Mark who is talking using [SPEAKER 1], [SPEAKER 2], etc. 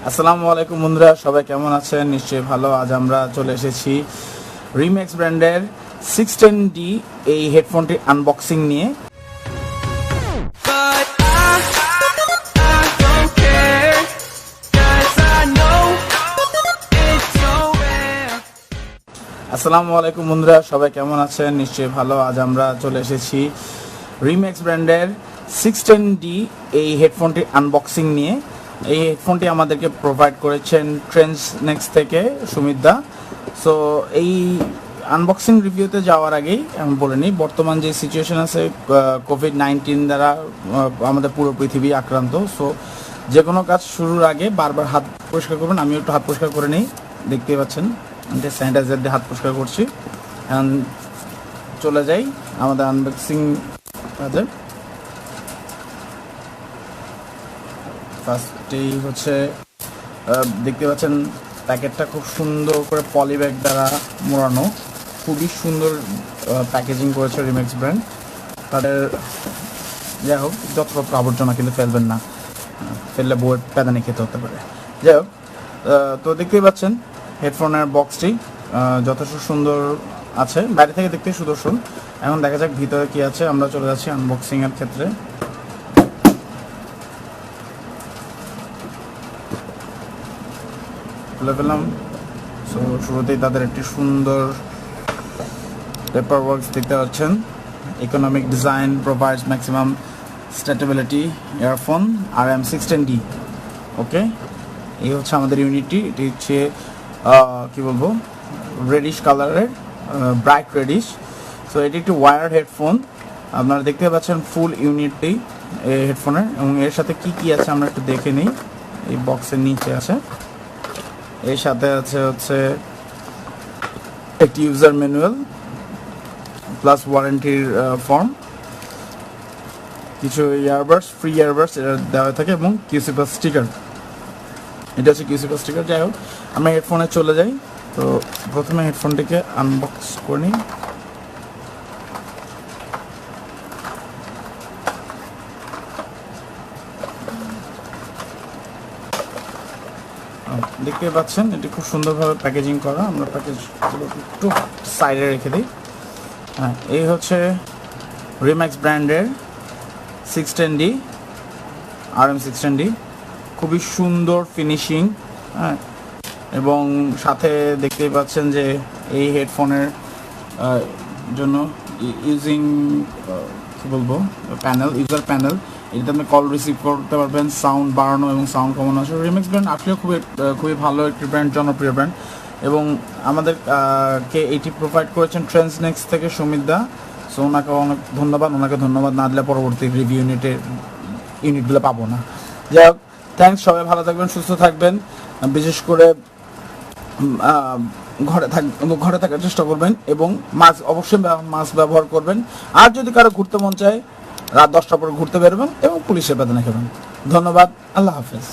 [SPEAKER 1] আসসালামু আলাইকুম বন্ধুরা, সবাই কেমন আছেন? নিশ্চয়ই ভালো। আজ আমরা চলে এসেছি রিম্যাক্স ব্র্যান্ডের 610D এই হেডফোনটির আনবক্সিং নিয়ে। আসসালামু আলাইকুম বন্ধুরা, সবাই কেমন আছেন? নিশ্চয়ই ভালো। আজ আমরা চলে এসেছি রিম্যাক্স ব্র্যান্ডের 610D এই হেডফোনটির আনবক্সিং নিয়ে। এই হেডফোনটি আমাদেরকে প্রোভাইড করেছেন নেক্সট থেকে সুমিত দা। সো এই আনবক্সিং রিভিউতে যাওয়ার আগেই আমি বলে নিই, বর্তমান যে সিচুয়েশন আছে কোভিড-19 দ্বারা আমাদের পুরো পৃথিবী আক্রান্ত। সো যে কোনো কাজ শুরুর আগে বারবার হাত পরিষ্কার করবেন। আমিও একটু হাত পরিষ্কার করে নিই, দেখতেই পাচ্ছেন স্যানিটাইজার দিয়ে হাত পরিষ্কার করছি। এখন চলে যাই আমাদের আনবক্সিং কাজে। ফার্স্টেই হচ্ছে দেখতে পাচ্ছেন প্যাকেটটা খুব সুন্দর করে পলিব্যাগ দ্বারা মোড়ানো, খুবই সুন্দর প্যাকেজিং করেছে রিম্যাক্স ব্র্যান্ড। তাদের যাই হোক যত্রতত্র আবর্জনা কিন্তু ফেলবেন না, ফেললে বইয়ের প্যাদানি খেতে হতে পারে। যাই হোক, তো দেখতেই পাচ্ছেন হেডফোনের বক্সটি যথেষ্ট সুন্দর আছে, বাইরে থেকে দেখতে সুদর্শন। এখন দেখা যাক ভিতরে কি আছে। আমরা চলে যাচ্ছি আনবক্সিং এর ক্ষেত্রে। খুলে ফেললাম। সো শুরুতেই তাদের একটি সুন্দর পেপার ওয়ার্কস দেখতে পাচ্ছেন। Economic design provides maximum stability earphone RM610D। Okay, এই হচ্ছে আমাদের ইউনিটটি। এটি হচ্ছে কি বলবো, রেডিশ কালারের, ব্রাইট রেডিশ। সো এটি একটি ওয়্যার্ড হেডফোন। আপনারা দেখতে পাচ্ছেন ফুল ইউনিটটি এই হেডফোনের, এবং এর সাথে কি কি আছে আমরা একটু দেখে নিই। এই বক্সের নিচে আছে, এর সাথে আছে হচ্ছে একটি ইউজার ম্যানুয়াল প্লাস ওয়ারেন্টির ফর্ম, কিছু ইয়ারবাডস, ফ্রি ইয়ারবাডস এটা দেওয়া থাকে, এবং কিউসি প্লাস স্টিকার। এটা হচ্ছে কিউসি প্লাস স্টিকার। যাই হোক, আমরা হেডফোনে চলে যাই। তো প্রথমে হেডফোনটিকে আনবক্স করে নিই। দেখতে পাচ্ছেন এটি খুব সুন্দরভাবে প্যাকেজিং করা। আমরা প্যাকেজগুলো একটু সাইডে রেখে দিই। হ্যাঁ, এই হচ্ছে রিম্যাক্স ব্র্যান্ডের 610D RM610D, খুবই সুন্দর ফিনিশিং। হ্যাঁ, এবং সাথে দেখতেই পাচ্ছেন যে এই হেডফোনের জন্য ইউজিং কী বলবো প্যানেল, ইউজার প্যানেল। এটাতে আপনি কল রিসিভ করতে পারবেন, সাউন্ড বাড়ানো এবং সাউন্ড কমানো আছে। রিম্যাক্স ব্র্যান্ড আসলে খুবই ভালো একটি ব্র্যান্ড, জনপ্রিয় ব্র্যান্ড। এবং আমাদেরকে এইটি প্রোভাইড করেছেন নেক্সট থেকে সুমিত দা। সো ওনাকে অনেক ধন্যবাদ। ওনাকে ধন্যবাদ না দিলে পরবর্তী রিভিউ ইউনিটগুলো পাবো না। যাই হোক, থ্যাংকস। সবাই ভালো থাকবেন, সুস্থ থাকবেন। বিশেষ করে ঘরে থাকার চেষ্টা করবেন, এবং অবশ্যই মাস্ক ব্যবহার করবেন। আর যদি কারো ঘুরতে মন চায় রাত 10টার পর ঘুরতে বেরোবেন এবং পুলিশের বেদনা খাবেন। ধন্যবাদ, আল্লাহ হাফেজ।